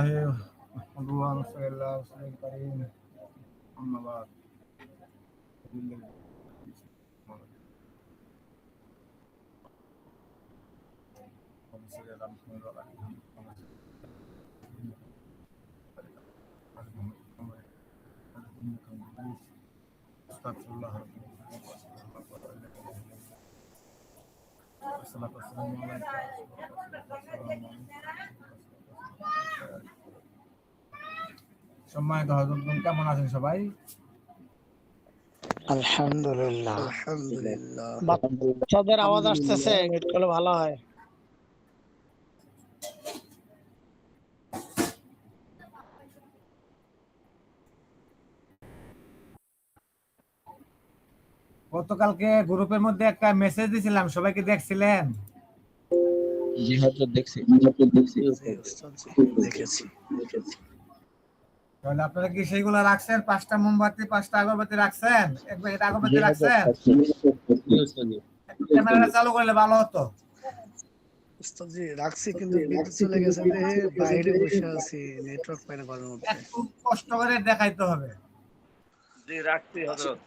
نحمده ونصلي على رسوله الكريم أما بعد استغفر الله والصلاة والسلام عليك সম্মানিত হযরতগণ, কেমন আছেন সবাই? আলহামদুলিল্লাহ। আলহামদুলিল্লাহ। বাচ্চাদের আওয়াজ আসতেছে, মিউট করলে ভালো হয়। গতকালকে গ্রুপের মধ্যে একটা মেসেজ দিয়েছিলাম, সবাই কি দেখছিলেন? জি হযরত দেখছি। দেখেছি। তাহলে আপনারা কি সেইগুলো রাখছেন? 5টা মোমবাতি 5টা আগরবাতি রাখছেন? একবার এটা আগরবাতি রাখছেন? ক্যামেরাটা চালু করলে ভালো হতো। উস্তাদজি রাখছি, কিন্তু বিদ্যুৎ চলে গেছে, বাইরে বসে আছি, নেটওয়ার্ক পাই না ঘরের মধ্যে। একটু কষ্ট করে দেখাইতে হবে। জি রাখছি হযরত।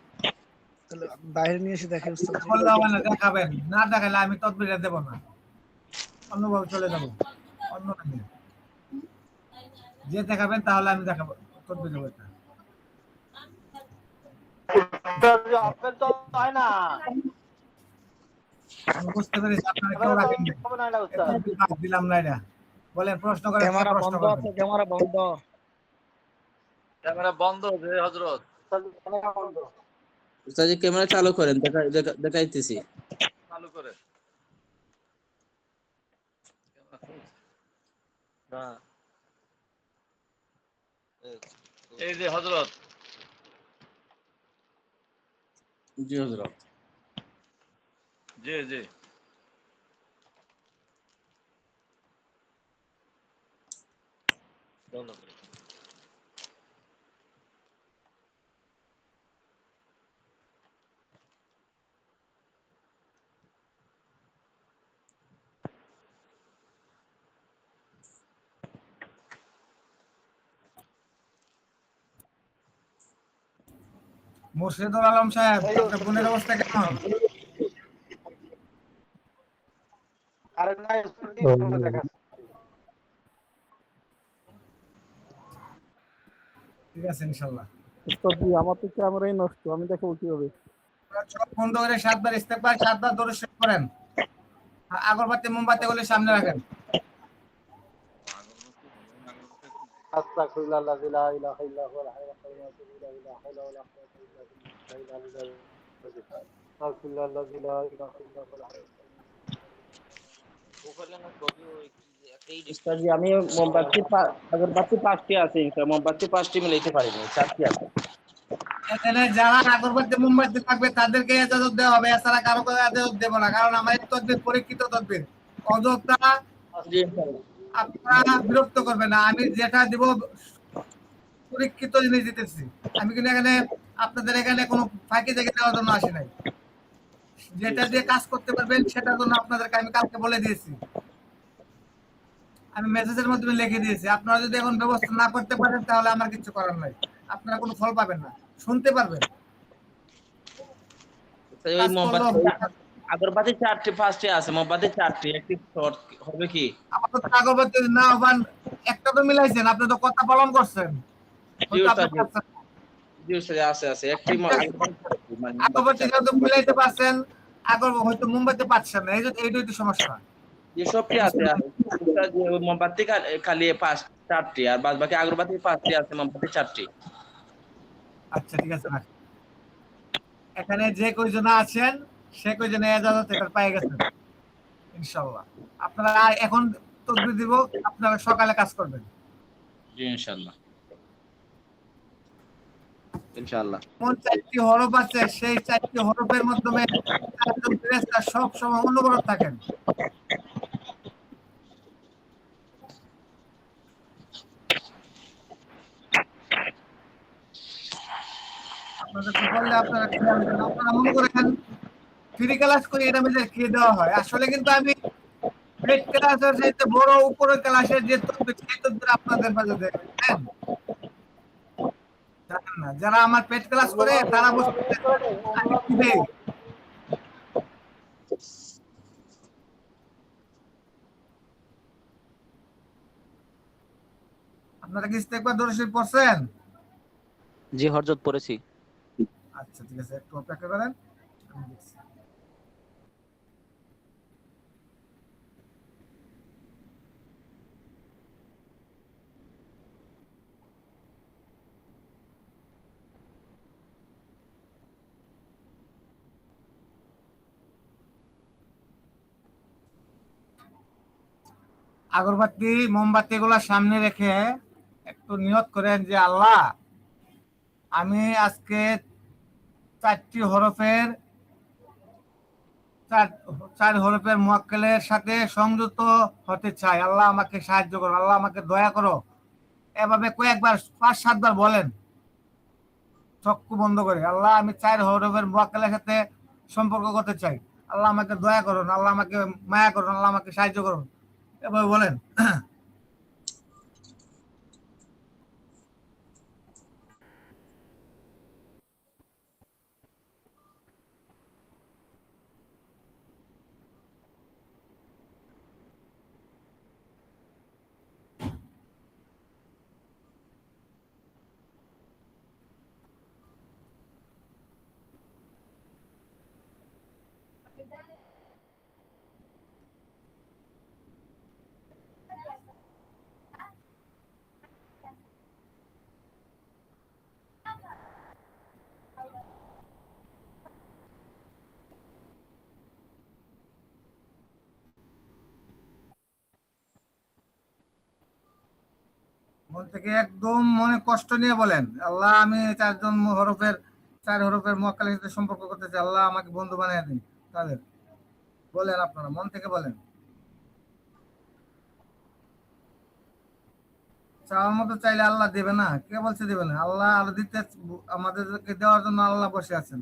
তাহলে বাইরে নিয়ে এসে দেখেন উস্তাদজি। বললে হবে না, দেখাবেন। না দেখালে আমি তদবিরটা দেব না, অন্যভাবে চলে যাব। অন্য নামে যে দেখাবেন তাহলে আমি দেখাবো, তদবির দেবো। এটা আপেল তো হয় না। আমি বুঝতে পেরেছি আপনারা কেউ রাখেন দিলাম না। এটা বলেন, প্রশ্ন করেন, কে প্রশ্ন করবেন? ক্যামেরা বন্ধ। ক্যামেরা বন্ধ যে হযরত। উস্তাদ ক্যামেরা চালু করেন, দেখাইতেছি। চালু করে। না এই যে হযরত। জি হযরত। জি জি। বন্ধ করে। মুর্শিদুল আলম সাহেব, আপনার বোনের অবস্থা কেমন? ঠিক আছে ইনশাআল্লাহ। উস্তাদজি আমার তো ক্যামেরাই নষ্ট, আমি দেখাবো কিভাবে? চোখ বন্ধ করে 7বার ইস্তেগফার, 7বার দরুদ শরীফ করেন। আগরবাতি মোমবাতি গুলো সামনে রাখেন। أستغفر الله الذي لا إله إلا هو الحي القيوم وأتوب إليه لا حول ولا قوة إلا بالله أستغفر الله الذي لا إله إلا هو الحي উস্তাদ আমি আগরবাতি 5টি আছে, মোমবাতি 5টি মিলাইতে পারিনি, 4টি আছে। এখানে যারা আগরবাতি মোমবাতি থাকবে তাদেরকে ইজাজত দেওয়া হবে, এছাড়া কারো কাছে ইজাজত দেব না, কারণ আমার এই তদবির পরীক্ষিত তদবির। অযথা জি ইনশাআল্লাহ। আপনারা বিরক্ত করবেন না। আমি যেটা দিব পরীক্ষিত জিনিস দিতেছি। আমি কিন্তু এখানে আপনাদের এখানে কোনো ফাঁকি দেখে দেওয়ার জন্য আসি নাই। যেটা দিয়ে কাজ করতে পারবেন সেটার জন্য আপনাদেরকে আমি কালকে বলে দিয়েছি, আমি মেসেজের মাধ্যমে লিখে দিয়েছি। আপনারা যদি এখন ব্যবস্থা না করতে পারেন তাহলে আমার কিছু করার নাই, আপনারা কোনো ফল পাবেন না, শুনতে পারবেন। ওই মোমবাতি আগরবাতি 5টি আছে, মোমবাতি 4টি, একটি শর্ট হবে কি? আপাতত আগরবাতি না হবান, একটা তো মিলাইছেন, আপনি তো কথা পালন করছেন। জি উস্তাদ আছে একটি আগরবাতি যত মিলাইতে পারছেন, হয়তো মোমবাতি পাচ্ছেন না, এইটাই তো সমস্যা। যে সবটি আছে, মোমবাতি খালি 4টি, আর বাদ বাকি আগরবাতি 5টি আছে, মোমবাতি 4টি। আচ্ছা ঠিক আছে। এখানে যে কয়জন আছেন সে কয়জনে ইজাজত এটা পেয়ে গেছেন ইনশাআল্লাহ। আপনারা এখন তদবির দিব, আপনারা সকালে কাজ করবেন। জি ইনশাআল্লাহ ইনশাআল্লাহ। কোন 4টি হরফ আছে, সেই 4টি হরফের মাধ্যমে চারজন ফেরেশতা সব সময় অনুবরত থাকেন। আপনাদেরকে বললে আপনারা খেয়াল করেন। আপনারা মনে করেন ফ্রি ক্লাস করে এটা মেয়েদের খেয়ে দেওয়া হয়, আসলে কিন্তু আমি পেট ক্লাসের চাইতে বড় উপরের ক্লাসের যে তকবীর, সেই তকবীর আপনাদের মাঝে দেখেন জানেন না। যারা আমার পেট ক্লাস করে তারা বুঝতে আমি কি দেই। আপনারা কি ইস্তেগফার দরুদ শরীফ পড়ছেন? জি হযরত পড়েছি। আচ্ছা ঠিক আছে, একটু অপেক্ষা করেন, আমি দেখছি। আগরবাতি মোমবাতি গুলা সামনে রেখে একটু নিয়ত করেন যে আল্লাহ, আমি আজকে 4টি হরফের 4 হরফের মুয়াক্কালের সাথে সংযুক্ত হতে চাই। আল্লাহ আমাকে সাহায্য করো, আল্লাহ আমাকে দয়া করো। এভাবে কয়েকবার 5-7 বার বলেন চক্ষু বন্ধ করে। আল্লাহ, আমি 4 হরফের মুয়াক্কালের সাথে সম্পর্ক করতে চাই। আল্লাহ আমাকে দয়া করুন, আল্লাহ আমাকে মায়া করুন, আল্লাহ আমাকে সাহায্য করুন। এভাবে বলেন। মন থেকে একদম মনে কষ্ট নিয়ে বলেন, আল্লাহ আমি 4 হরফের মুয়াক্কালের সাথে সম্পর্ক করতে চাই। আল্লাহ আমাকে বন্ধু বানিয়ে দিন তাদের। বলেন, আপনারা মন থেকে বলেন। চাওয়ার মতো চাইলে আল্লাহ দেবে না? কে বলছে দেবে না? আল্লাহ আল্লাহ দিতে, আমাদেরকে দেওয়ার জন্য আল্লাহ বসে আছেন।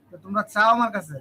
তো তোমরা চাও আমার কাছে।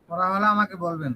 পড়া হলে আমাকে বলবেন।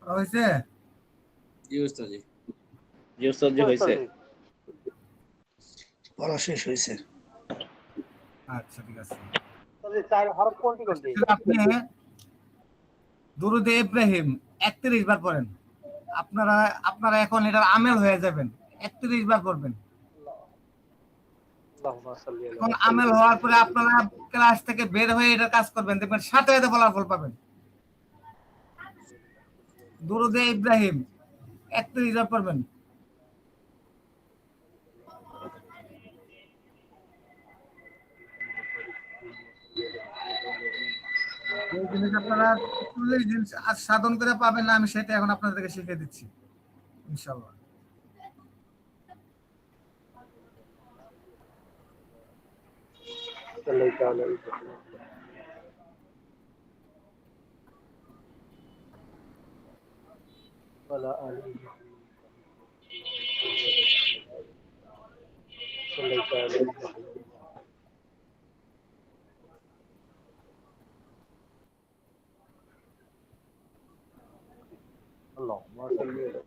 পড়া হয়েছে? জি উস্তাদ জি। জি উস্তাদ জি হয়েছে। পড়া শেষ হয়েছে। আচ্ছা ঠিক আছে। তাহলে 4 হরফ কোনটি কোনটি? আপনি দুরুদে ইব্রাহিম 31 বার পড়েন। আপনারা এখন এটার আমেল হয়ে যাবেন। 31 বার পড়বেন। اللهم صل على এখন আমেল হওয়ার পরে আপনারা ক্লাস থেকে বের হয়ে এটা কাজ করবেন, দেখবেন সাথে সাথে ফলাফল পাবেন। দুরুদে ইব্রাহিম 31 বার পড়বেন। যে জিনিস আপনারা 40 দিন আজ সাধন করে পাবেন না, আমি সেটা এখন আপনাদেরকে শিখিয়ে দিচ্ছি ইনশাআল্লাহ। صليت على إبراهيم وعلى آل إبراهيم صليت على إبراهيم اللهم صل على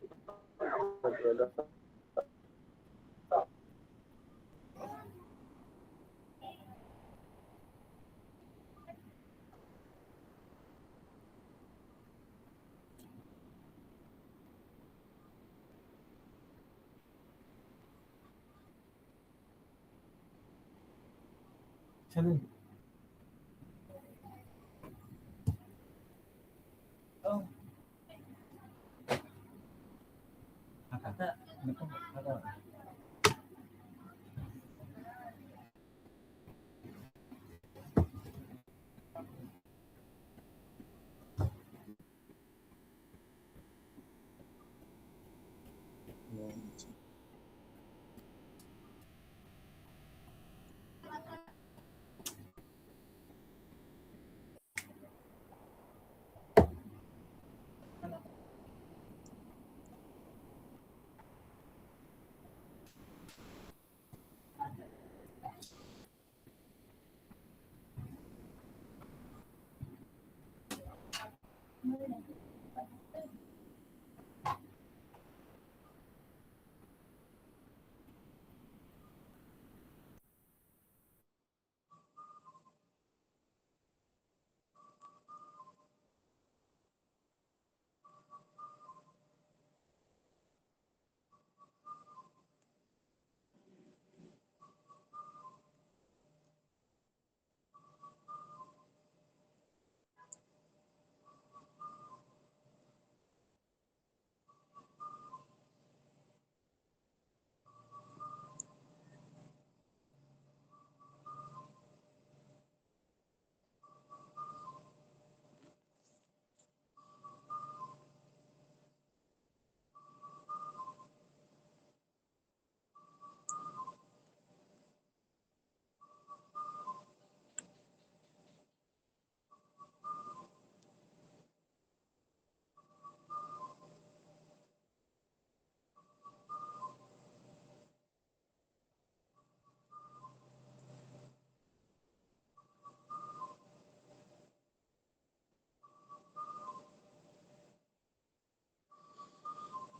সেদিন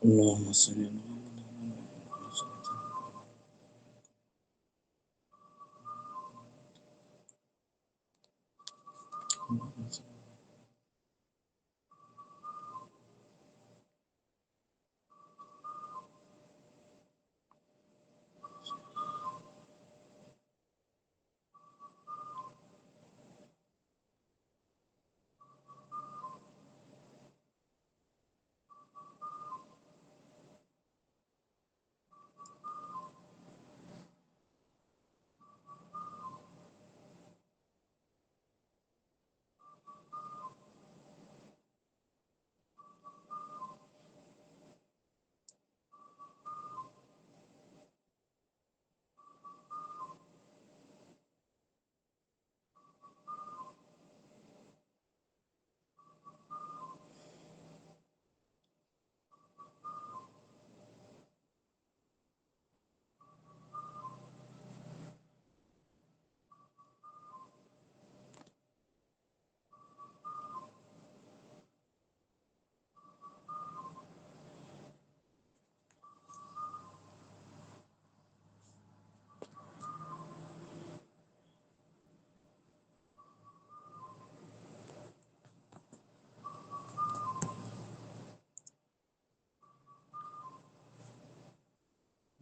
اللهم صل على محمد.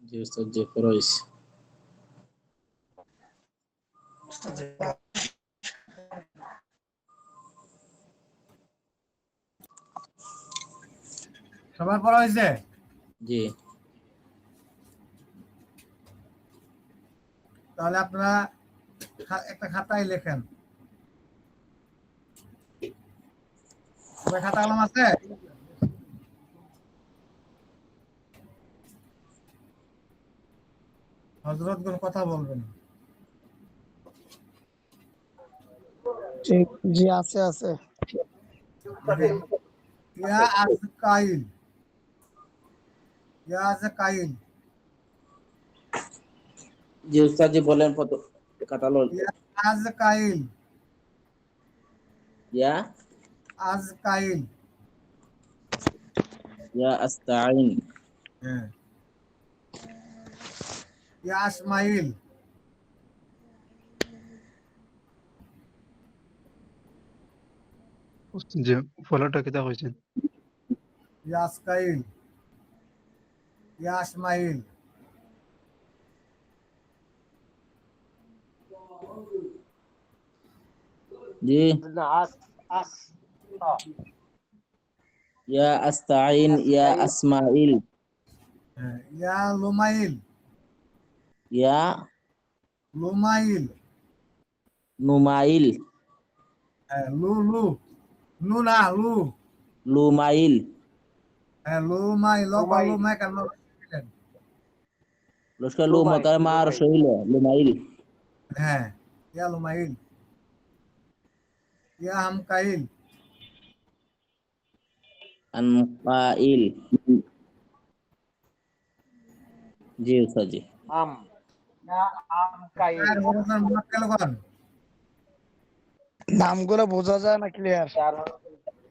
জি ওস্তাদ, জি পড়াইছি। সবার পড়া হয়েছে? জি। তাহলে আপনারা একটা খাতায় লেখেন। সবাই খাতা কলম আছে? হযরত কোন কথা বলবেন। জি আছে আছে। দেখেন, ইয়া আজকাইল, ইয়া আজকাইল, জি উস্তাদ জি বলেন কত কাটালো। ইয়া আজকাইল, ইয়া আজকাইল। ইয়া আস্তাইন। হ্যাঁ। ইয়া আসমাইল, জি ফলোটা কিতা কইছেন? ইয়া আসকাইল, ইয়া আসমাইল। জি না আস আস ইয়া আস্তাইন ইয়া আসমাইল হ্যাঁ। ইয়া লুমাইল, ইয়া লুমাইল। নুমাইল হ্যাঁ। লু লু, লু না লু। লুমাইল হ্যাঁ লুমাইল, লুমাইল লুমাই কেন বললেন? লস্কর লু লুমাইল মকার মার লুমাইল সহিল লুমাইল হ্যাঁ। ইয়া লুমাইল, ইয়া হামকাইল, আনকাইল। জি উস্তাদ জি। আম না আম কাইল চার হরফের মোয়াক্কেল কোন? নামগুলো বোঝা যায় না ক্লিয়ার। চার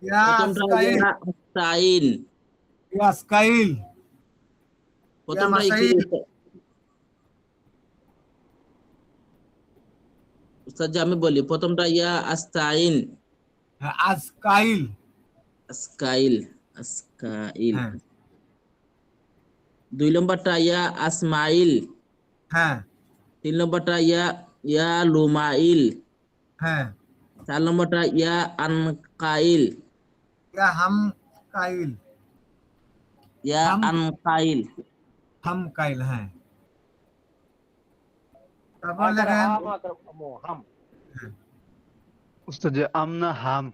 ইয়া প্রথমটা আসকাইল, ইয়া আস্তাইন। ইয়া আসকাইল, ইয়া প্রথমটা কি মাসাইল। উস্তাদ জি আমি বলি প্রথমটা ইয়া আস্তাইন হ্যাঁ আসকাইল। আসকাইল আসকাইল। হ্যাঁ। দুই নম্বরটা ইয়া আসমাইল। হ্যাঁ। তিন নম্বরটা ইয়া ইয়া লুমাইল। হ্যাঁ। 4 নম্বরটা ইয়া আনকাইল। ইয়া হামকাইল, ইয়া হাম আনকাইল। হামকাইল। হ্যাঁ। তারপর আকার লেখেন হাম আকার মো হাম উস্তাদ জি আম না হাম?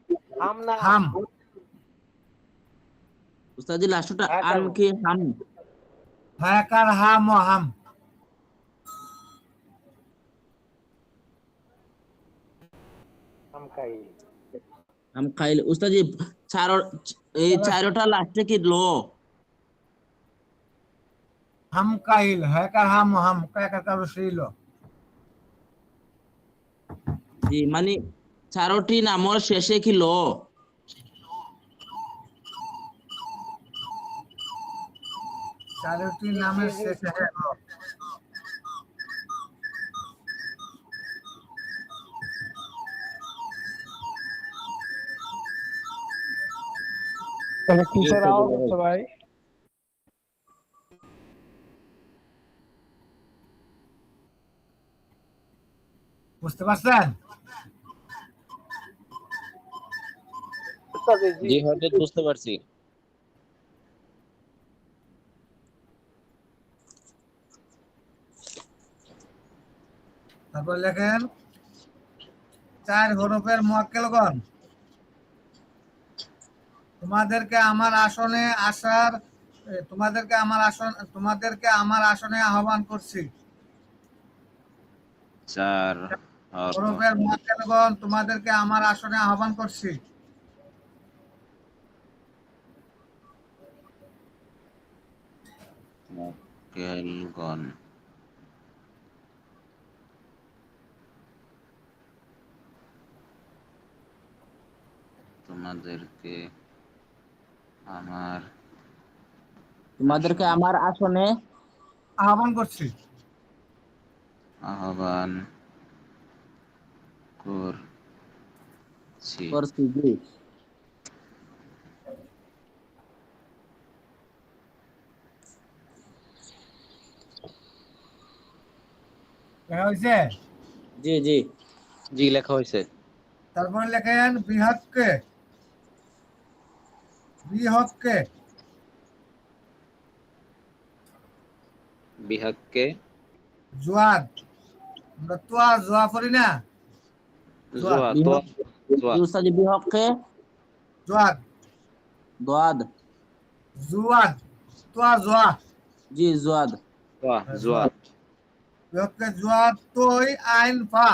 হাম না হাম। উস্তাদ জি লাস্টটা আকার আন কি হাম? হ্যাঁ কার হাম ও হাম। হাম কাইল হাম খাইল। উস্তাদ জি চার এই চারটা লাস্টে কি লো? হামকাইল, হ্যাঁ কার হাম ও হাম, কার কার রসইল। জি মানে চারটি নামর শেষে কি লো? চারটি জি জি নামের জি শেষে হ্যাঁ ল। তাহলে জি কিসের উস্তাদ জি আওয়াজ বলেন। হচ্ছে ভাই? বুঝতে পারছেন? উস্তাদ জি জি হযরত বুঝতে পারছি। তারপর লেখেন চার হরফের মোয়াক্কেল কোন? তোমাদেরকে আমার আসনে আসার তোমাদেরকে আমার আসনে আহ্বান করছি। 4 হরফ হরফের মোয়াক্কেল কোন? তোমাদেরকে আমার আসনে আহ্বান করছি। মুক্কেলগণ। তোমাদেরকে আমার তোমাদেরকে আমার আসনে আহ্বান করছি। আহ্বান করছি। করছি। জি লেখা হয়েছে? জি জি জি লেখা হয়েছে। তারপরে লেখেন বৃহৎকে, বৃহৎকে, বিহাককে জোয়াদ, আমরা তোয়া জোয়া পড়ি না, জোয়া জোয়া জি উস্তাদ জি বিহককে জোয়াদ দোয়াদ জুয়াদ তোয়া জোয়া, জি জোয়াদ জোয়া জোয়া বিহকে জোয়াদ তোই আইন ফা,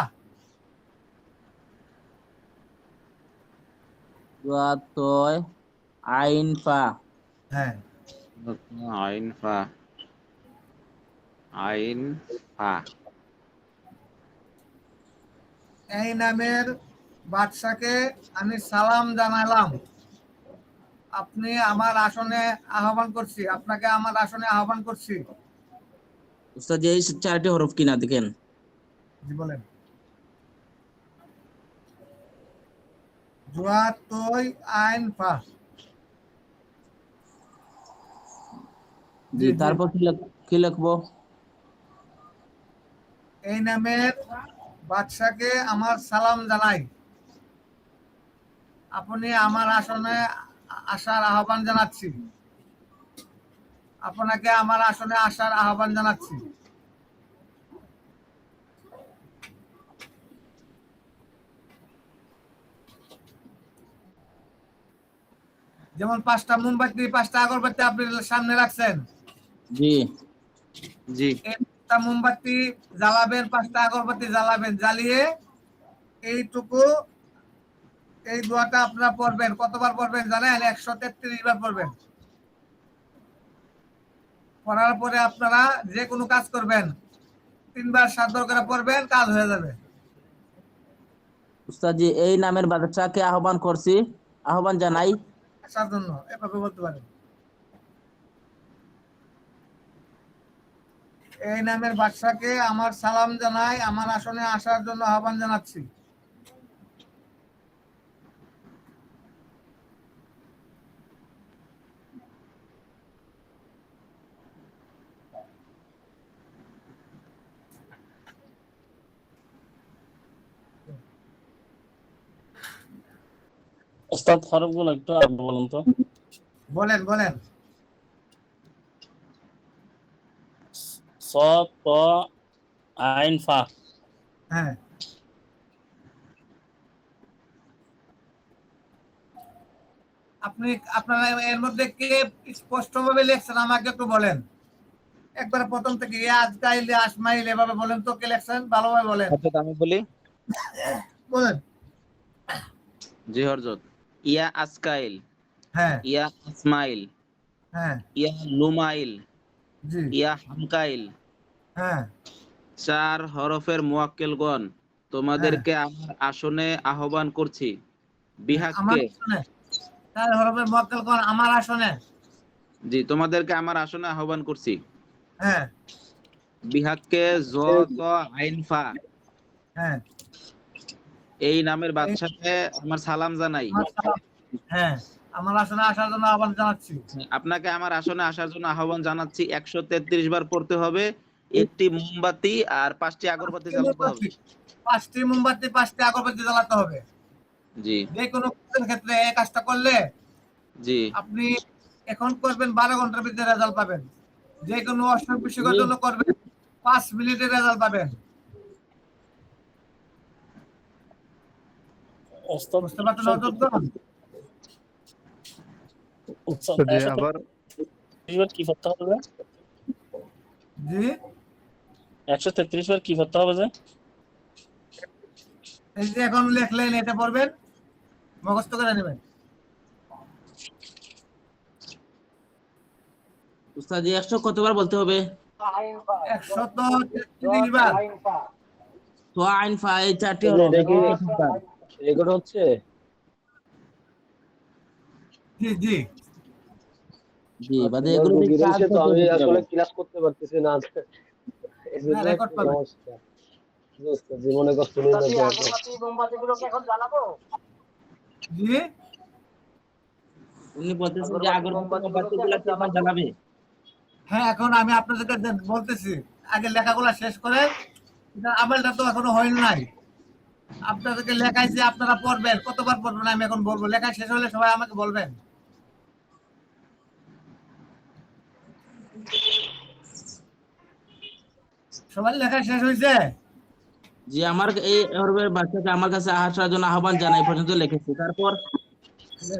দোয়াদ তয় আইন ফা হ্যাঁ আইন ফা আইন ফা এই নামের বাদশাকে আমি সালাম জানালাম, আপনি আমার আসনে আহ্বান করছি, আপনাকে আমার আসনে আহ্বান করছি। উস্তাদ জি এই 4টি হরফ কিনা দেখেন। জি বলেন। জোয়াদ তোই আইন ফা, জি জি, জি। তারপর কি লিখবো? এই নামের বাদশাকে আমার সালাম জানাই, আপনি আমার আসনে আসার আহ্বান জানাচ্ছি, আপনাকে আমার আসনে আসার আহ্বান জানাচ্ছি। যেমন 5টা মোমবাতি 5টা আগরবাতি আপনি সামনে রাখছেন, জি জি এই 5টা মোমবাতি জ্বালাবেন, 5টা আগরবাতি জ্বালাবেন, জ্বালিয়ে এইটুকু এই দোয়াটা আপনারা পড়বেন। কতবার পড়বেন জানেন? 133 বার পড়বেন। পড়ার পরে আপনারা যে কোনো কাজ করবেন, 3 বার 7 বার করে পড়বেন, কাজ হয়ে যাবে। উস্তাদ জি এই নামের বাদশাকে আহ্বান জানাই, আসার জন্য এভাবে বলতে পারেন। এই নামের বাদশাকে আমার সালাম জানাই, আমার আসনে আসার জন্য আহ্বান জানাচ্ছি। ওস্তাদ হরফগুলো একটু আগে বলুন তো। বলেন বলেন। স ত আইন ফা। হ্যাঁ, আপনারা এর মধ্যে কে স্পষ্টভাবে লিখছেন আমাকে একটু বলেন। একবার প্রথম থেকে আজকাইল আসমাইল এভাবে বলেন তো, কে লিখছেন ভালোভাবে বলেন। হযরত আমি বলি। বলেন। জি হযরত। ইয়া আসকাইল, হ্যাঁ ইয়া আসমাইল, হ্যাঁ ইয়া লুমাইল, জি ইয়া হামকাইল, হ্যাঁ 4 হরফের মুয়াক্কেলগণ, তোমাদেরকে আমার আসনে আহ্বান করছি। আমার বিহাককে, আসনে, তার হরফে মুয়াক্কাল কোন? আমার আসনে। জি তোমাদেরকে আমার আসনে আহ্বান করছি। হ্যাঁ বিহাককে জ ত আইন ফা, হ্যাঁ এই নামের বাদশাকে আমার সালাম জানাই। হ্যাঁ, আমার আসনে আসার জন্য আহ্বান জানাচ্ছি। আপনাকে আমার আসনে আসার জন্য আহ্বান জানাচ্ছি। 133 বার পড়তে হবে। একটি মোমবাতি আর 5টি আগরবাতি জ্বালাতে হবে। 5টি মোমবাতি 5টি আগরবাতি জ্বালাতে হবে। জি যে কোনো কাজের ক্ষেত্রে এই কাজটা করলে জি আপনি এখন করবেন 12 ঘন্টার ভিতরে রেজাল্ট পাবেন। যে কোনো অসুখ বিসুখের জন্য করবেন, 5 মিনিটে রেজাল্ট পাবেন। ওস্তাদ বুঝতে পারছেন অযোগ্য? উস্তাদ আবার 133 বার কি করতে হবে? জি 133 বার কি করতে হবে? এই যে এখন লেখলেন, এটা পড়বেন, মুখস্থ করে নেবেন। উস্তাদ জি 100 কতবার বলতে হবে? 133 বার। তো আইন ফা এই 4টি হরফ রেকর্ড হচ্ছে। জি জি জি বাদে এগুলো দিয়ে কাজ তো আমি করতে আসলে হবে। ক্লাস করতে পারতেছি না আজকে, এই জন্য রেকর্ড পাবেন। সমস্যা। দোস্ত জীবনে কষ্ট নিয়ে না জি উনি বলতেছেন যে আগরবাতি মোমবাতিগুলো কি আবার জ্বালাবে? হ্যাঁ, এখন আমি আপনাদেরকে বলতেছি, আগে লেখাগুলো শেষ করে, আমলটা তো এখনো হয় নাই। আপনাদেরকে লেখাইছি, আপনারা পড়বেন, কতবার পড়বেন আমি এখন বলবো। লেখা শেষ হলে সবাই আমাকে বলবেন। সবার লেখা শেষ হয়েছে? জি, আমার এই হরফের বাচ্চাকে আমার কাছে আসার জন্য আহ্বান জানাই পর্যন্ত লিখেছি। তারপর ঠিক আছে,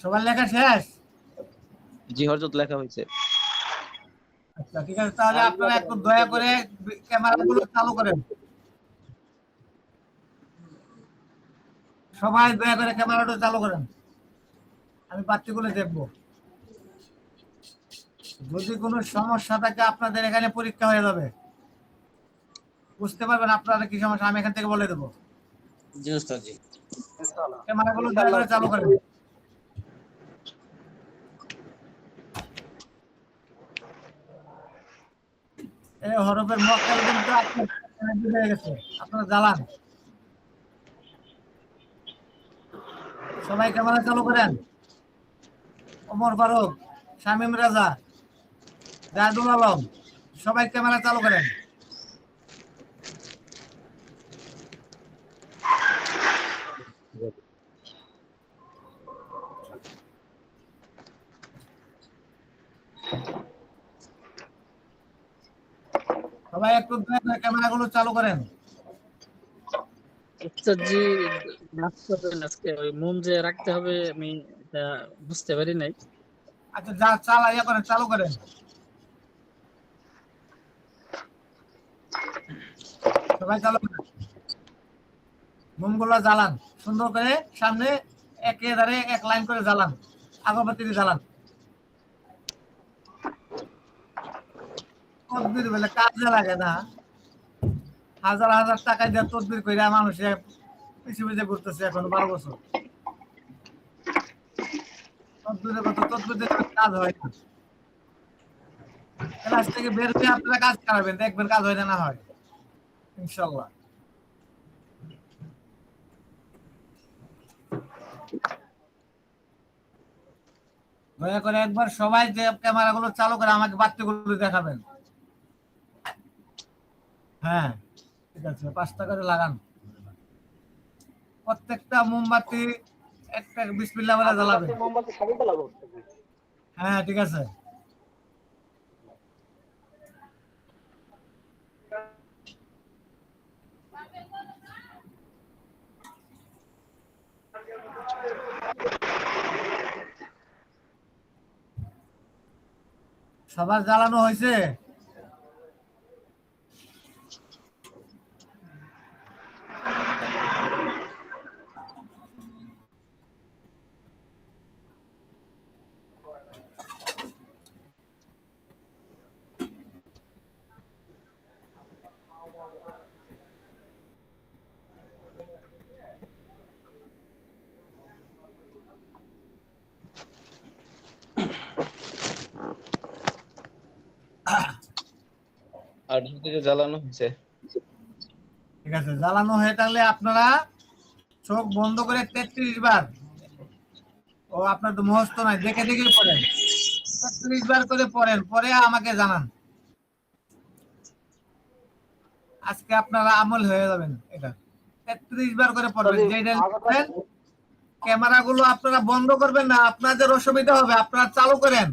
সবার লেখা শেষ? জি হযরত, লেখা হয়েছে। আচ্ছা ঠিক আছে, তাহলে আপনারা একটু দয়া করে ক্যামেরাগুলো চালু করেন। সবাই দয়া করে ক্যামেরাটা চালু করেন, আমি বাচ্চাগুলো দেখবো। যদি কোনো সমস্যা থাকে আপনাদের এখানে পরীক্ষা হয়ে যাবে, বুঝতে পারবেন আপনারা কি সমস্যা, আমি এখান থেকে বলে দেবো। জি উস্তাদ জি। ক্যামেরাগুলো দয়া করে চালু করেন। এই হরফের মক্কেল কিন্তু হয়ে গেছে, আপনারা জ্বালান। সবাই ক্যামেরা চালু করেন। ওমর ফারুক, শামীম রাজা, জাহিদুল আলম, সবাই ক্যামেরা চালু করেন। সবাই একটু ক্যামেরাগুলো চালু করেন। উস্তাদ জি, মাফ করবেন, আজকে ওই মন যে রাখতে হবে আমি এটা বুঝতে পারি নাই। আচ্ছা যা চালা ইয়ে করেন, চালু করেন। সবাই চালু করেন, মোমগুলো জ্বালান সুন্দর করে, সামনে একেবারে এক লাইন করে জ্বালান, আগরবাতি দিয়ে জ্বালান। তদবির বলে কাজে লাগে না, হাজার হাজার টাকা দিয়ে তদবির করে মানুষে পিছিয়ে পিছিয়ে ঘুরতেছে এখন 12 বছর। তদবিরের কথা, তদবির দিয়ে কাজ হয় না। ক্লাস থেকে বের হয়ে আপনারা কাজ করাবেন, দেখবেন কাজ হয় না, না হয় ইনশাল্লাহ। দয়া করে একবার সবাই যে ক্যামেরাগুলো চালু করে আমাকে বাচ্চাগুলো দেখাবেন। হ্যাঁ ঠিক আছে, 5টা করে লাগান। প্রত্যেকটা মোমবাতি একটা বিসমিল্লাহ বলে জ্বালাবেন। মোমবাতি সবই জ্বালাবো। হ্যাঁ ঠিক আছে। সবার জ্বালানো হয়েছে? আর দিকে জ্বালানো হয়েছে। ঠিক আছে, জ্বালানো হয়ে থাকলে আপনারা চোখ বন্ধ করে 33 বার, ও আপনার তো মুখস্থ নাই, দেখে দেখে পড়েন, 33 বার করে পড়েন, পরে আমাকে জানান। আজকে আপনারা আমল হয়ে যাবেন। এটা 33 বার করে পড়বেন। যেটা লিখবেন, ক্যামেরাগুলো আপনারা বন্ধ করবেন না, আপনাদের অসুবিধা হবে, আপনারা চালু করেন।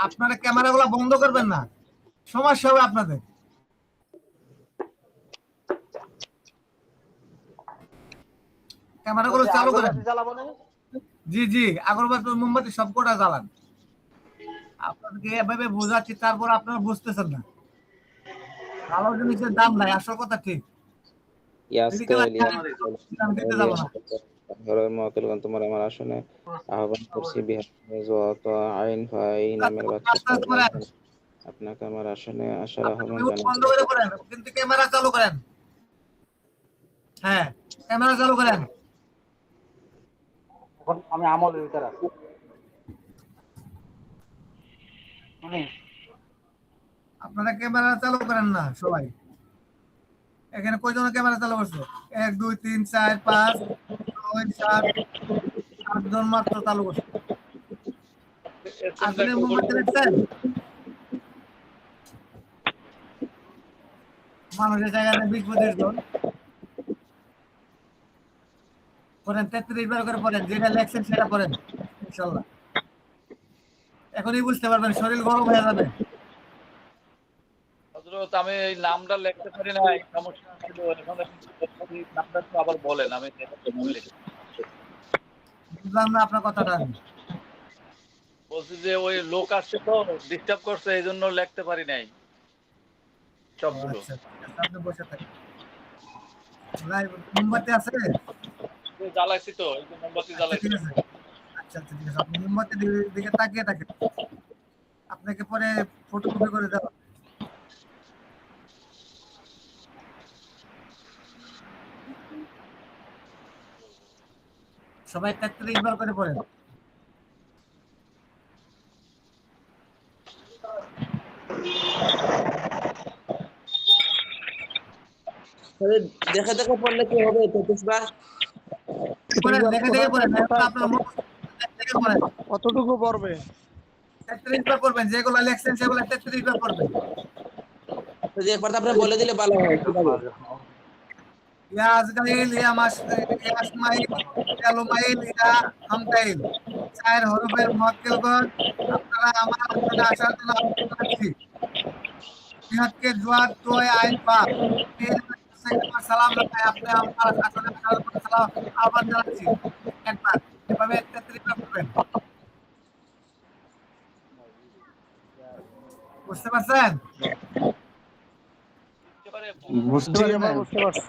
আপনারা ক্যামেরাগুলো বন্ধ করবেন না, সমস্যা হবে আপনাদের। ক্যামেরাগুলো চালু করেন। জি জি, আগরবাতি মোমবাতি সবকটা জ্বালান। আপনাদেরকে এভাবে বোঝাচ্ছি, তারপর আপনারা বুঝতেছেন না। ভালো জিনিসের দাম নাই, আসল কথা ঠিক। আমি দিতে যাবো না। তোমার আমার আসনে আহ্বান করছি বিহাত আইন ফাই নামের বাচ্চা, আপনাকে আমার আসনে আসার আহ্বান বন্ধ করে পড়েন, কিন্তু ক্যামেরা চালু করেন। হ্যাঁ ক্যামেরা চালু করেন। আমি আমলের ভিতরে আছি। আপনারা ক্যামেরা চালু করেন না সবাই। এখানে কয়জন ক্যামেরা চালু করছে? 1 2 3 4 5 6 7 8 জন মাত্র চালু করছে। আপনি মোমবাতি দেখছেন? মানুষের জায়গায় 20-25 জন করেন। 33 বার করে পড়েন, যেটা লেখছেন সেটা পড়েন ইনশাল্লাহ। এখনই বুঝতে পারবেন, শরীর গরম হয়ে যাবে। হযরত আমি এই নামটা লিখতে পারি না, এই সমস্যা ছিল। এখন এই নামটা একটু আবার বলেন, আমি কিভাবে লিখব? বুঝলাম না আপনার কথাটা আমি। বলছি যে ওই লোক আসছে তো, ডিস্টার্ব করছে, এই জন্য লিখতে পারি নাই ও সবগুলো। আচ্ছা, ঠিক আছে, আপনি বসে থাকেন। ভাই, মোমবাতি আছে? এই জ্বালাইছি তো, এই যে মোমবাতি আচ্ছা, জ্বালাইছি। ঠিক আছে। আচ্ছা, আচ্ছা, ঠিক আছে, আপনি মোমবাতির দিকে তাকিয়ে থাকেন। আপনাকে পরে ফটোকপি করে দেওয়া হবে। সবাই 33 বার করে পড়েন। তাহলে দেখে দেখে পড়লে কি হবে 33 বার? পড়েন, এবার দেখে দেখে কোথায় পড়েন, কোথায় আপনার মুখস্থ দেখে দেখে পড়েন। কতটুকু পড়বে? 33 বার পড়বেন, যেগুলো লেখছেন সেগুলো 33 বার পড়বেন। যদি একবার তো আপনি বলে দিলে ভালো হয়, কিভাবে? ইয়া আজগাইল, ইয়া আসমাইল, ইয়া লুমাইল, ইয়া হামকাইল। 4 হরফের মুয়াক্কেলগণ, আপনারা আমার আসনে আসার জন্য আহ্বান জানাচ্ছি। বিহাক্কে জুয়াদ তোয় আইন পা। এই আমার সালাম জানাই, আপনি আমার আসনে আসার জন্য সালাম আহ্বান জানাচ্ছি। একবার এভাবে 33 বার পড়বেন। বুঝতে পারছেন? একেবারে বুঝতে জি, পারেন এবার নাই? বুঝতে পারছি।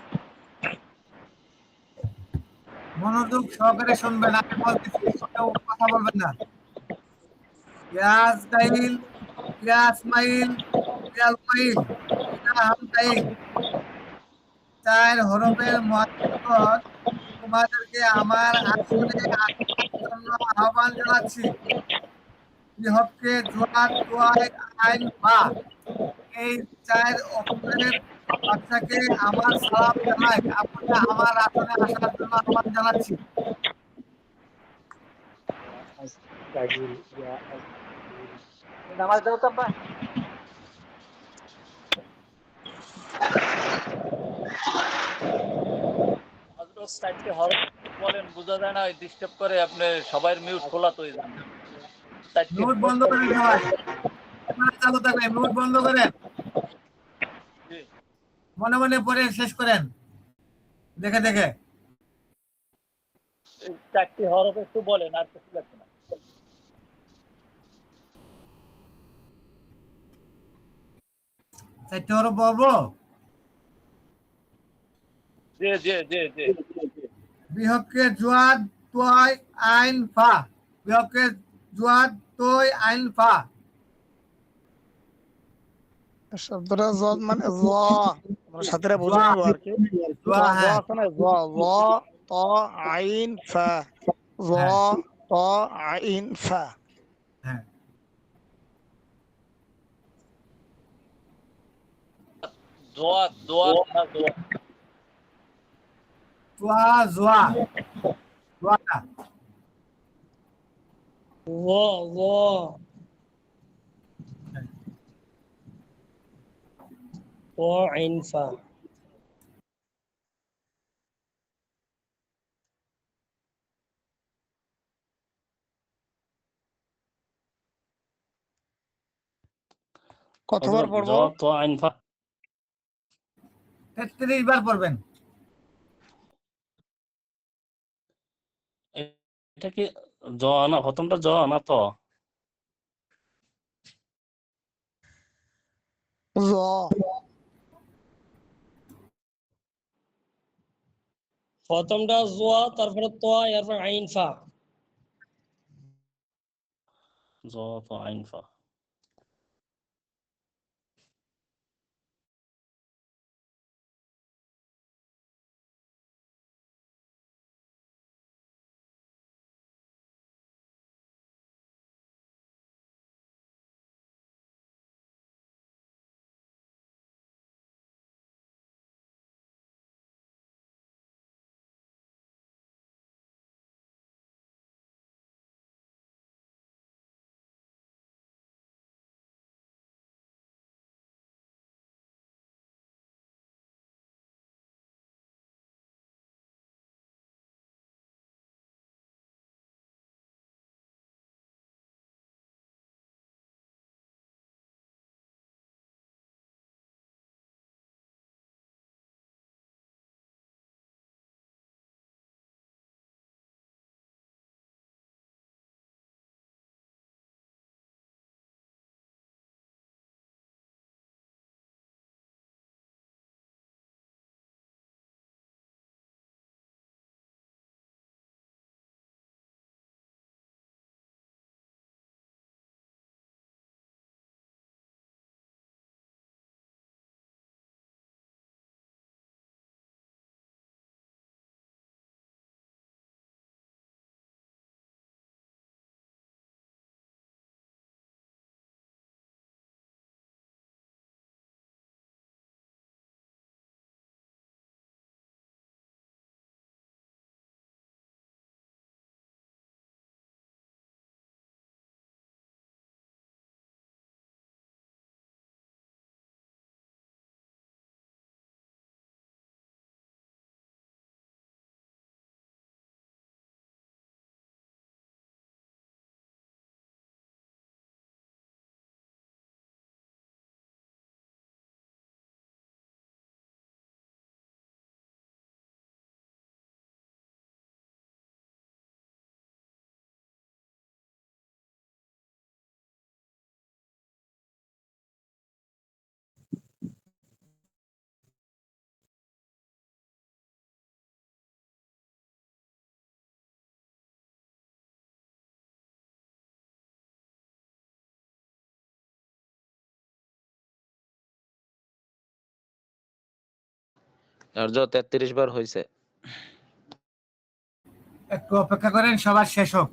মনোযোগ সহকারে শুনবেন, আমি বলতেছি, কেউ কথা বলবেন না। ইয়াসগাইল, ইয়াসমাইল, ইয়ালমাইল, ইয়াহামতাইল। 4 হরফের মুয়াক্কেলগণ, তোমাদেরকে আমার আসনে আসার জন্য আহ্বান জানাচ্ছি। বিহক্কে জুয়াদ তোয়াই আইন বা। এই 4 অক্ষরের বাচ্চাকে আমার সালাম জানাই, আপনি আমার আসনে আসার জন্য আহ্বান জানাচ্ছি। নামাজ দাও তো আব্বা। হযরত 4টে হরফ বলেন, বোঝা যায় না, ডিস্টার্ব করে। আপনি সবার মিউট খোলা তো, এই জন্য 4টে মিউট হরফ বন্ধ করেন বলেন। সবাই, ক্যামেরা চালু থাকবে, মিউট বন্ধ করেন। জি। মনে মনে পড়ে শেষ করেন, দেখে দেখে। এই 4টে হরফ একটু বলেন, আর কিছু লাগবে না। 4টে হরফ বলবো? জি জি জি জি। বিহক্কে জুয়াদ তোয় আইন ফা। বিহক্কে জুয়াদ তোয় আইন ফা। শব্দটা জ মানে জ, আমরা সাথীরা বুঝে জুয়া, নিব আর কি। জ জুয়া, জ হ্যাঁ আছে না, জ জ ত আইন ফা। জ হ্যাঁ ত আইন ফা। হ্যাঁ। দোয়া দোয়া না দোয়া। জুয়া, জুয়া, জুয়াটা। ও ও ও আইন ফা। কতবার হযরত জ পড়বো? তো আইন ফা। 33 বার পড়বেন। এটা কি জ না, প্রথমটা জ না তো? জ। প্রথমটা জোয়া, তারপরে তোয়া, এরপর আইন ফা। জ তো আইন ফা। আর 33 বার হয়েছে। একটু অপেক্ষা করেন, সবার শেষ হোক।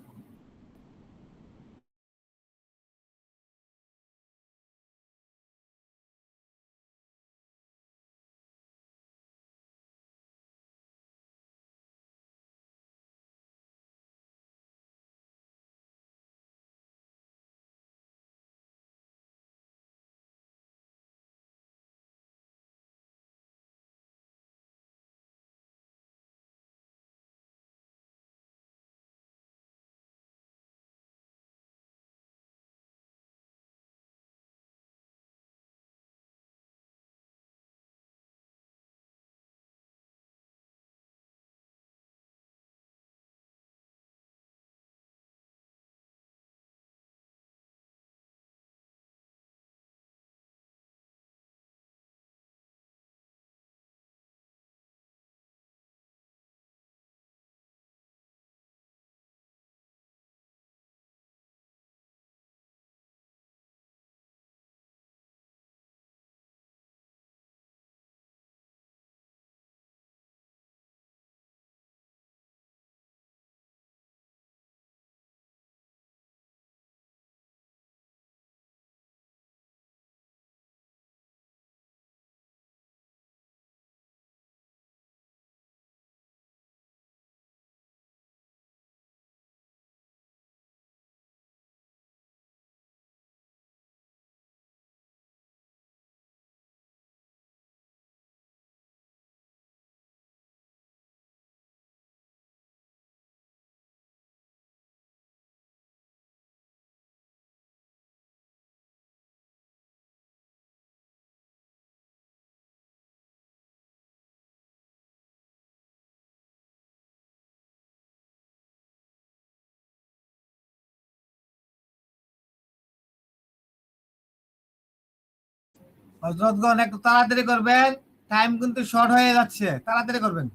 হযরতগণ একটু তাড়াতাড়ি করবেন, টাইম কিন্তু শর্ট হয়ে যাচ্ছে, তাড়াতাড়ি করবেন,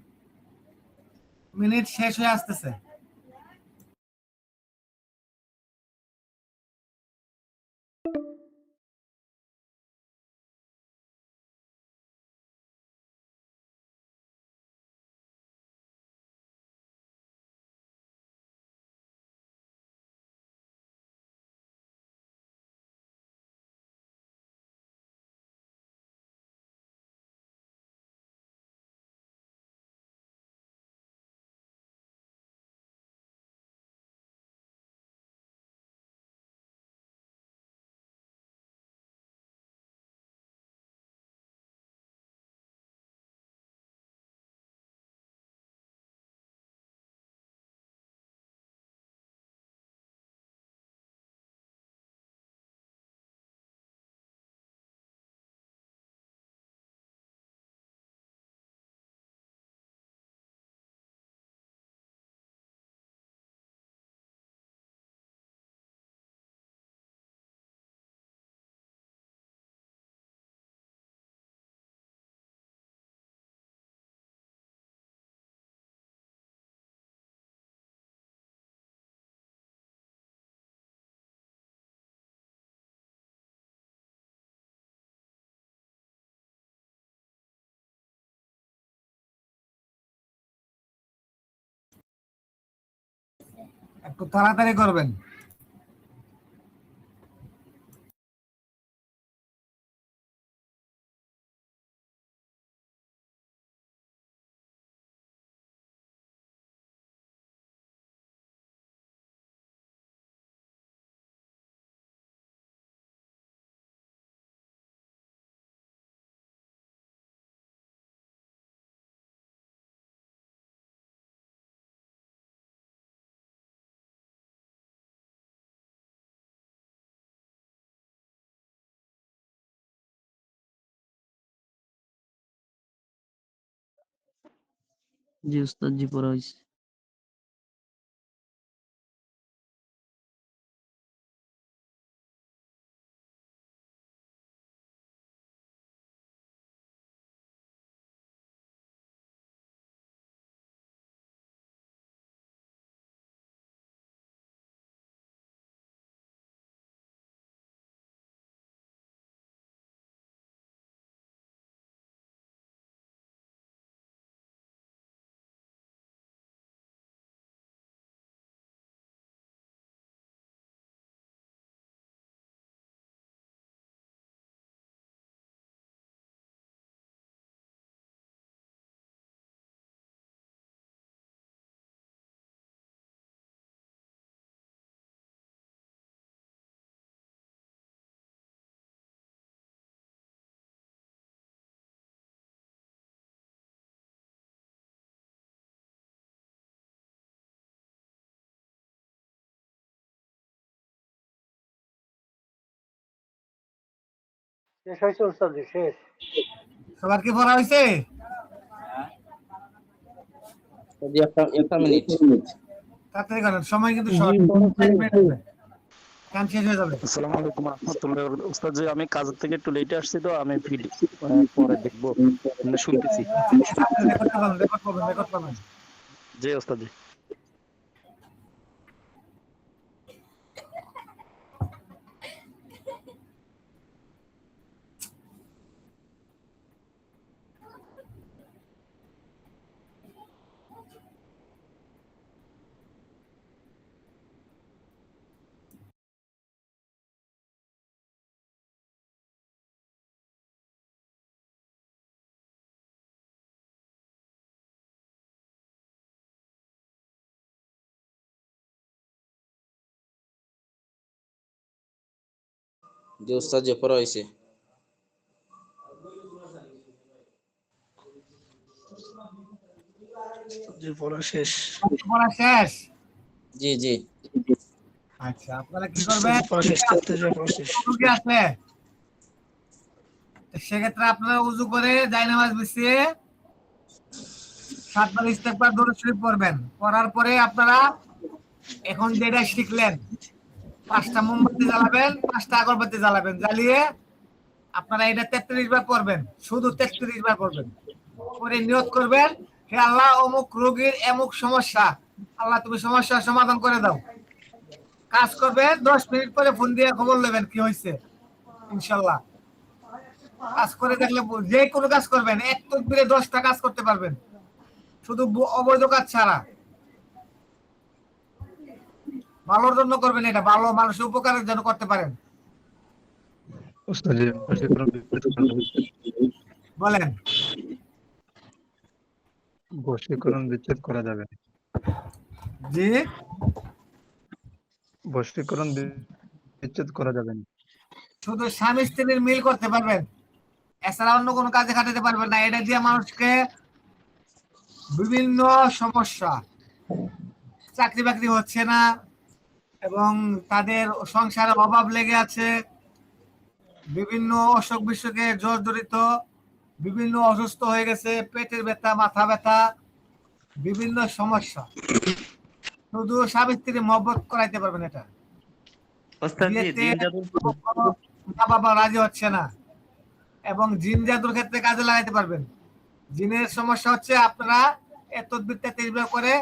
মিনিট শেষ হয়ে আসতেছে। একটু তাড়াতাড়ি করবেন। জি উস্তাদ, জি পড়া হয়েছে। শেষ হয়েছে উস্তাদজি, শেষ। সবার কি পড়া হয়েছে? জি, একটা মিনিট। তাড়াতাড়ি করেন, সময় কিন্তু শর্ট, 5 মিনিট হবে, কাম শেষ হয়ে যাবে। আসসালামু আলাইকুম রহমতুল্লাহ। উস্তাদ জি, আমি কাজের থেকে একটু লেটে আসছি, তো আমি পরে দেখবো, মানে শুনতেছি। রেকর্ড করবেন, রেকর্ড করবেন, রেকর্ড করবেন। জি উস্তাদ জি। জি উস্তাদ জি, পড়া হয়েছে। জি, পড়া শেষ। পড়া শেষ? জি জি। আচ্ছা, আপনারা কি করবেন? পড়া শেষ, তাত্ত্বিক পড়া শেষ। রোগী আসলে সেক্ষেত্রে আপনারা উজু করে জায়নামাজ বিছিয়ে 7 বার ইস্তেগফার দরুদ শরীফ পড়বেন। পড়ার পরে আপনারা এখন যেটা শিখলেন, 5টা মোমবাতি জ্বালাবেন, 5টা আগরবাতি জ্বালাবেন, জ্বালিয়ে আপনারা এটা 33 বার পড়বেন, শুধু 33 বার পড়বেন। পরে নিয়ত করবেন, হে আল্লাহ, অমুক রোগীর এমুক সমস্যা, আল্লাহ তুমি সমস্যার সমাধান করে দাও। কাজ করবেন, 10 মিনিট পরে ফোন দিয়ে খবর নেবেন কি হয়েছে। ইনশাল্লাহ কাজ করে দেখলে, যে কোনো কাজ করবেন, এক তকবিরে 10টা কাজ করতে পারবেন, শুধু অবৈধ কাজ ছাড়া। ভালোর জন্য করবেন, এটা ভালো মানুষের উপকারের জন্য করতে পারেন। উস্তাদ জি, বলেন। বশীকরণ বিচ্ছেদ করা যাবে? জি, বশীকরণ বিচ্ছেদ করা যাবে না? শুধু স্বামী স্ত্রীর মিল করতে পারবেন, এছাড়া অন্য কোনো কাজে খাটাতে পারবেন না। এটা দিয়ে মানুষকে বিভিন্ন সমস্যা, চাকরি বাকরি হচ্ছে না এবং তাদের সংসারে অভাব লেগে আছে, বিভিন্ন অসুখ বিসুখে জর্জরিত, বিভিন্ন অসুস্থ হয়ে গেছে, পেটের ব্যথা, মাথা ব্যথা, বিভিন্ন সমস্যা, শুধু স্বামী স্ত্রী মহব্বত করাইতে পারবেন। এটা উস্তাদ জি, বিয়েতে জিন জাদু মা বাবা রাজি হচ্ছে না, এবং জিন জাদুর ক্ষেত্রে কাজে লাগাইতে পারবেন। জিনের সমস্যা হচ্ছে, আপনারা এ তদবির 33 বার করে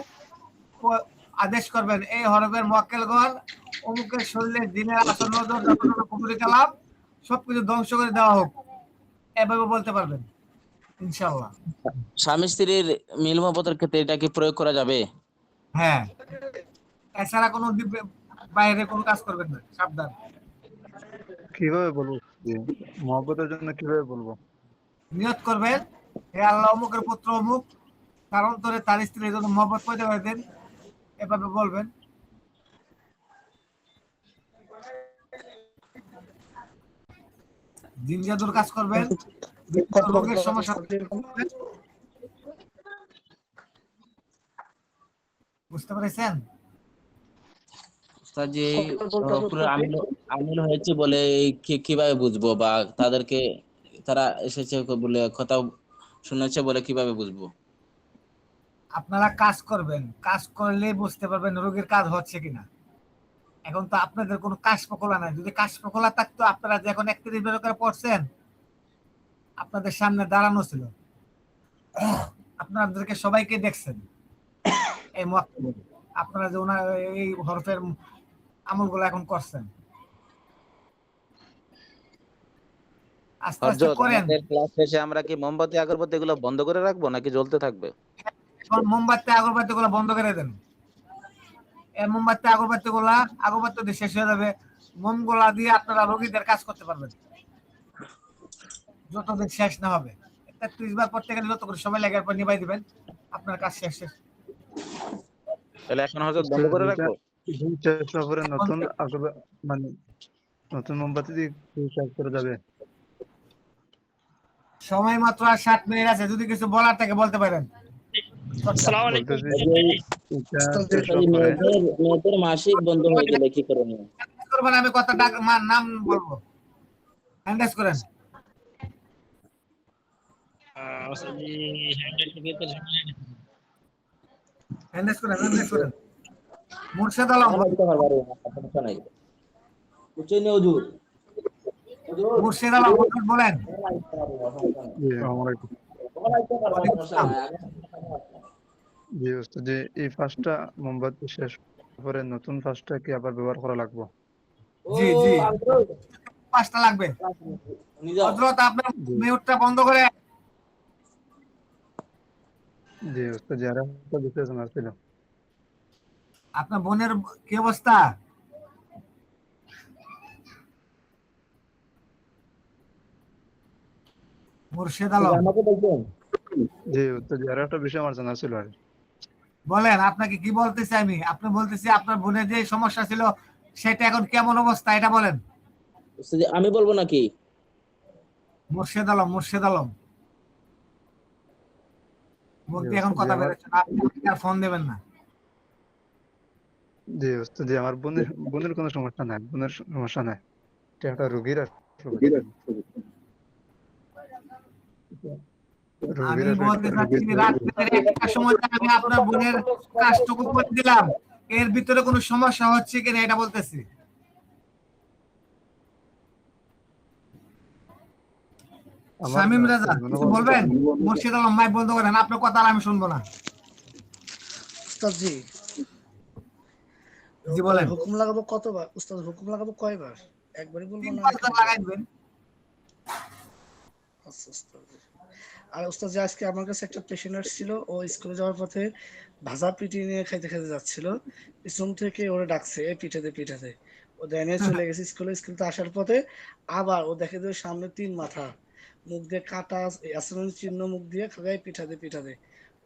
আদেশ করবেন, এই হরফের মক্কেলগণ অমুকের শরীরে জিনের আসন নজর যতটুকু কুফরি কালাম সবকিছু ধ্বংস করে দেওয়া হোক, এভাবে বলতে পারবেন ইনশাআল্লাহ। স্বামী স্ত্রীর মিল মহব্বতের ক্ষেত্রে এটা কি প্রয়োগ করা যাবে? হ্যাঁ, এছাড়া কোনো বাইরে কোনো কাজ করবেন না, সাবধান। কিভাবে বলবো? মহব্বতের জন্য কিভাবে বলবো? নিয়ত করবেন, হে আল্লাহ, অমুকের পুত্র অমুক তার অন্তরে তার স্ত্রীর জন্য মহব্বত পয়দা করে দেন, এভাবে বলবেন। জিন জাদুর কাজ করবেন, বিভিন্ন রোগের সমস্যা, বুঝতে পেরেছেন? উস্তাদ জি, পুরো আমিল হয়েছে বলে কিভাবে বুঝবো, বা তাদেরকে তারা এসেছে বলে কথা শুনেছে বলে কিভাবে বুঝবো? আপনারা কাজ করবেন, কাজ করলে বুঝতে পারবেন রোগীর কাজ হচ্ছে কিনা। এখন তো আপনাদের কোনো কাজ প্রকলা নাই, যদি কাজ প্রকলা থাকতো আপনারা যে এখন 31 বার করে পড়ছেন, আপনাদের সামনে দাঁড়ানো ছিল, আপনাদেরকে সবাইকে দেখছেন এই মুয়াক্কিল, আপনারা যে ওনার এই হরফের আমলগুলো এখন করছেন, আস্তে আস্তে করেন। ক্লাস শেষে আমরা কি মোমবাতি আগরবাতি এগুলো বন্ধ করে রাখবো নাকি জ্বলতে থাকবে? এখন মোমবাতি আগরবাতি গুলা বন্ধ করে দেন। এই মোমবাতি আগরবাতি গুলা, আগরবাতি দিয়ে শেষ হয়ে যাবে, মোম গুলা দিয়ে আপনারা রোগীদের কাজ করতে পারবেন যতদিন শেষ না হবে। 33 বার করতে গেলে যত করে সময় লাগে, এরপর নিভাই দিবেন, আপনার কাজ শেষ। তাহলে এখন হয়তো বন্ধ করে রাখবো। নতুন মানে নতুন মোমবাতি দিয়ে কাজ করা যাবে? সময় মাত্র আর 7 মিনিট আছে, যদি কিছু বলার থাকে বলতে পারেন। আসসালামু আলাইকুম। মেয়েদের মাসিক বন্ধ হয়ে গেলে কি করণীয়? আমি কথা নাম বলবো, হ্যান্ডেস করেন। ওস্তাদ জি হ্যান্ডেল থেকে তো হ্যান্ডেস করেন মুর্শেদ আলম সমস্যা নাই। বুঝছেন না হুজুর? মুর্শেদ আলম হুজুর বলেন। জি আসসালামু আলাইকুম। ওয়ালাইকুম আসসালাম। জি ওস্তাদ জি, এই ফাঁসটা মোমবাতি শেষ পরে নতুন ফাঁসটা কি আবার ব্যবহার করা লাগবে? জি 5টা লাগবে। হযরত আপনার জি মিউটটা বন্ধ করে। জি ওস্তাদ জি, আর একটা বিষয় জানার ছিল। আপনার বোনের কি অবস্থা? মুর্শেদ আলম আমাকে বলছেন জি ওস্তাদ জি, আর একটা বিষয় আমার জানার ছিল আর কি। বলেন, আপনাকে কি বলতেছি আমি? আপনি বলতেছি আপনার বোনের যে সমস্যা ছিল সেটা এখন কেমন অবস্থা এটা বলেন। উস্তাদ জি, আমি বলবো নাকি? মুর্শেদ আলম মুখ জি দিয়ে এখন ওস্তাদ জি, কথা আমার বেরোচ্ছে না, আপনি আর ফোন দেবেন না। জি ওস্তাদ জি, আমার বোনের কোনো সমস্যা নাই, বোনের সমস্যা নাই। এটা একটা রোগীর আর আমি রোগীর আর বলতে চাচ্ছি রাত্রে 1টার সময় আমি আপনার বোনের কাজটুকু করে দিলাম, এর ভিতরে কোনো সমস্যা হচ্ছে কিনা এটা বলতেছি। আমার শামীম রাজা মনে কিছু করেন বলবেন? মুর্শিদ আলম মাইক বন্ধ করেন, আপনার কথা আর আমি শুনবো না। উস্তাদ জি জি বলেন। হুকুম লাগাবো কতবার উস্তাদ? হুকুম লাগাবো কয়বার? একবারই বলবো না 3 বার নাকি তো দুবার? লাগাই দিবেন। আচ্ছা উস্তাদ জি। আর উস্তাদ জি আজকে আমার কাছে একটা পেশেন্ট আসছিল, ও স্কুলে যাওয়ার পথে ভাজা পিঠি নিয়ে খাইতে খাইতে যাচ্ছিল, পিছন থেকে ওরা ডাকছে এ পিঠাতে ও দেনে চলে গেছে স্কুলে আসার পথে আবার ও দেখে যে ওর সামনে 3 মাথা, মুখ দিয়ে কাটা আচরণ চিহ্ন, মুখ দিয়ে খাগায় পিঠাতে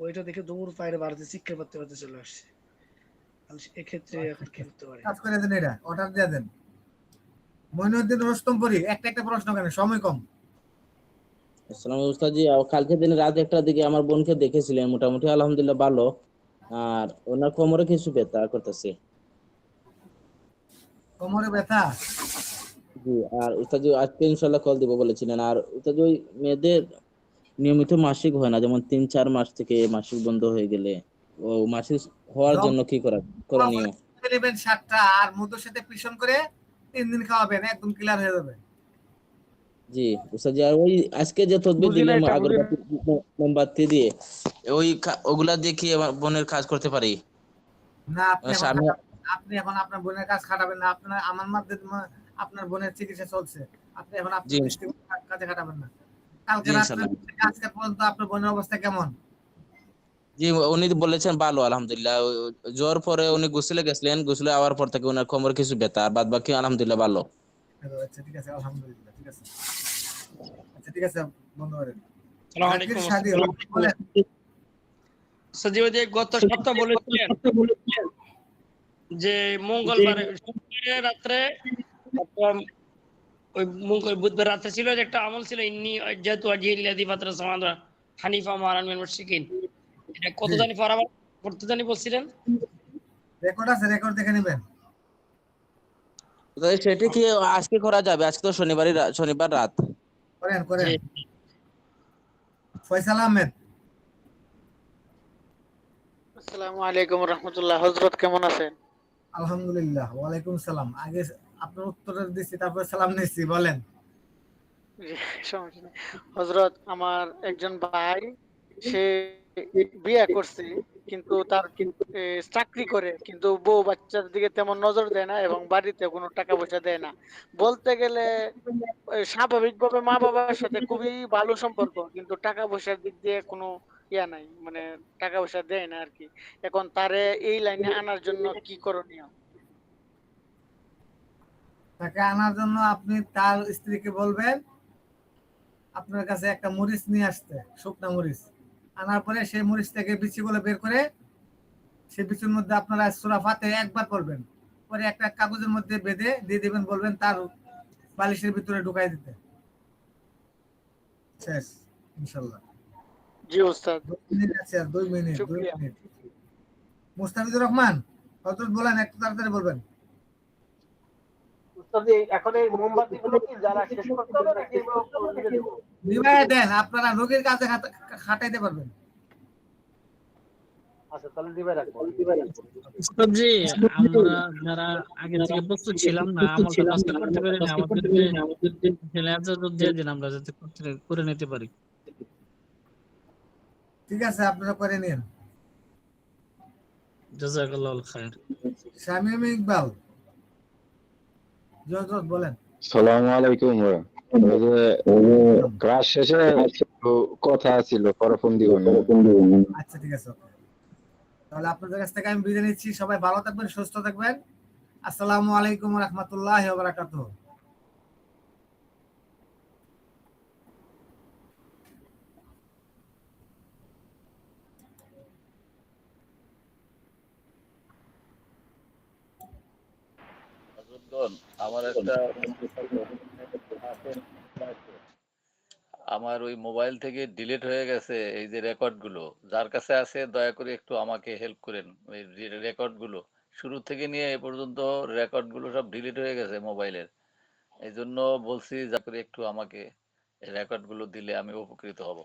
ওইটা দেখে দৌড় পায়রে বাড়িতে চিৎকার করতে চলে আসছে। আমি এক্ষেত্রে এখন কি করতে পারি? কাজ করে দেন, এটা অর্ডার দিয়ে দেন। মইনুদ্দিন রোস্তমপুরি একটা প্রশ্ন কেন, সময় কম। আসসালামু উস্তাদ জি, কালকে দিন রাত 1টার দিকে আমার বোনকে দেখেছিলেন, মোটামুটি আলহামদুলিল্লাহ ভালো। আর ওনার কোমরে কিছু ব্যথা করতেছে। কোমরে ব্যথা? জি, আর উস্তাদ জি আজকে ইনশাআল্লাহ কল দিব বলেছিলেন। আর উস্তাদ জি ওই মেয়েদের নিয়মিত মাসিক হয় না, যেমন 3-4 মাস থেকে মাসিক বন্ধ হয়ে গেলে ও মাসিক হওয়ার জন্য কি করণীয়? নেবেন 7টা আর মধুর সাথে পিষণ করে 3 দিন খাওয়াবেন, একদম ক্লিয়ার হয়ে যাবে। জি উস্তাদ জি, আর ওই আজকে যে তদবির বুঝি না দিলেন এটা, বুঝি না। আগরবাতি মোমবাতি দিয়ে, ওগুলা দিয়ে কি আমার বোনের কাজ করতে পারি? না, সামনে আপনি এখন আপনার বোনের কাজ খাটাবেন না। আপনার আমার মাধ্যমে আপনার বোনের চিকিৎসা চলছে, আপনি এখন জি আপনার দৃষ্টি কাজে খাটাবেন না। কালকে জি রাত্রে ইনশাআল্লাহ। আজকে পর্যন্ত আপনার বোনের অবস্থা কেমন? জি উনি বলেছেন ভালো আলহামদুলিল্লাহ। জ্বর পরে উনি গোসলে গেছিলেন, গোসলে আওয়ার পর থেকে ওনার কোমরে কিছু ব্যথা, আর বাদ বাকি আলহামদুলিল্লাহ ভালো। আচ্ছা ঠিক আছে, আলহামদুলিল্লাহ ঠিক আছে। আচ্ছা ঠিক আছে, বন্ধ করেন। আসসালামু জাকির আলাইকুম। শাদি বলেন। সজীব যে গত সপ্তাহ বলেছিলেন যে মঙ্গলবারে রাত্রে আপনার ওই বুধবার রাত্রে ছিল যে একটা আমল ছিল ইন্নি যেহেতু আজিল্লাদি ফাতরা সামাদা হানিফা মারান মিন মুশরিকিন, এটা কত জানি পড়তে জানি বলছিলেন? রেকর্ড আছে, রেকর্ড দেখে নেবেন। তো সেটা কি আজকে করা যাবে? আজকে তো শনিবার রাত। করেন। ফয়সাল আহমেদ। আসসালামু আলাইকুম রহমতুল্লাহ। হযরত কেমন আছেন? আলহামদুলিল্লাহ। ওয়ালাইকুম সালাম। আগে আপনার উত্তরের দিচ্ছি, তারপর সালাম নিচ্ছি, বলেন। জি, সমস্যা নেই। হযরত আমার একজন ভাই, সে বিয়ে করছে কিন্তু তার চাকরি করে, কিন্তু বউ বাচ্চার দিকে তেমন নজর দেয় না এবং বাড়িতে কোনো টাকা পয়সা দেয় না। বলতে গেলে স্বাভাবিকভাবে মা বাবার সাথে খুবই ভালো সম্পর্ক, কিন্তু টাকা পয়সার দিক দিয়ে কোনো ইয়া নাই, মানে টাকা পয়সা দেয় না আর কি। এখন তারে এই লাইনে আনার জন্য কি করণীয়? তাকে আনার জন্য আপনি তার স্ত্রীকে বলবেন আপনার কাছে একটা মরিচ নিয়ে আসতে, শুকনা মরিচ। আনার পরে সেই মরিচ থেকে বিচিগুলো বের করে সেই বিচির মধ্যে আপনারা সূরা ফাতিহা একবার পড়বেন, পরে একটা কাগজের মধ্যে বেঁধে দিয়ে দিবেন, বলবেন তার বালিশের ভিতরে ঢুকাই দিতে। শেষ ইনশাআল্লাহ। জি ওস্তাদ, 2 মিনিট আছে, আর 2 মিনিট। শুকরিয়া। মুস্তাফিজুর রহমান, হযরত বলেন, একটু তাড়াতাড়ি বলবেন। উস্তাদি এখন এই মোমবাতিগুলো কি জ্বালা শেষ করতে হবে নাকি এগুলো নিভে দেবো? নিভাইয়া দেন, আপনারা রোগীর কাছে খাটাইতে পারবেন। আচ্ছা তাহলে নিভে রাখবো। উস্তাদ জি, আমরা যারা আগে থেকে প্রস্তুত ছিলাম না, আমলটা তো আজকে করতে পারি না, আমাদেরকে ইজাজত দিয়ে দিন আমরা যাতে করে নিতে পারি। ঠিক আছে, আপনারা করে নিন। জাযাকাল্লাহুল খায়র। শামীম ইকবাল, জজরত বলেন। সালামু আলাইকুম। ওই যে ক্লাস শেষে একটু কথা ছিল, পরে ফোন দিব। আচ্ছা ঠিক আছে, ওকে। তাহলে আপনাদের কাছ থেকে আমি বিদায় নিচ্ছি। সবাই ভালো থাকবেন, সুস্থ থাকবেন। আসসালামু আলাইকুম ওয়া রাহমাতুল্লাহি ওয়া বারাকাতুহু। আমার একটা আমার ওই মোবাইল থেকে ডিলিট হয়ে গেছে এই যে রেকর্ড গুলো, যার কাছে আছে দয়া করে একটু আমাকে হেল্প করেন। ওই রেকর্ড গুলো শুরু থেকে নিয়ে এ পর্যন্ত রেকর্ড গুলো সব ডিলিট হয়ে গেছে মোবাইলের। এই জন্য বলছি যা করে একটু আমাকে রেকর্ড গুলো দিলে আমি উপকৃত হব।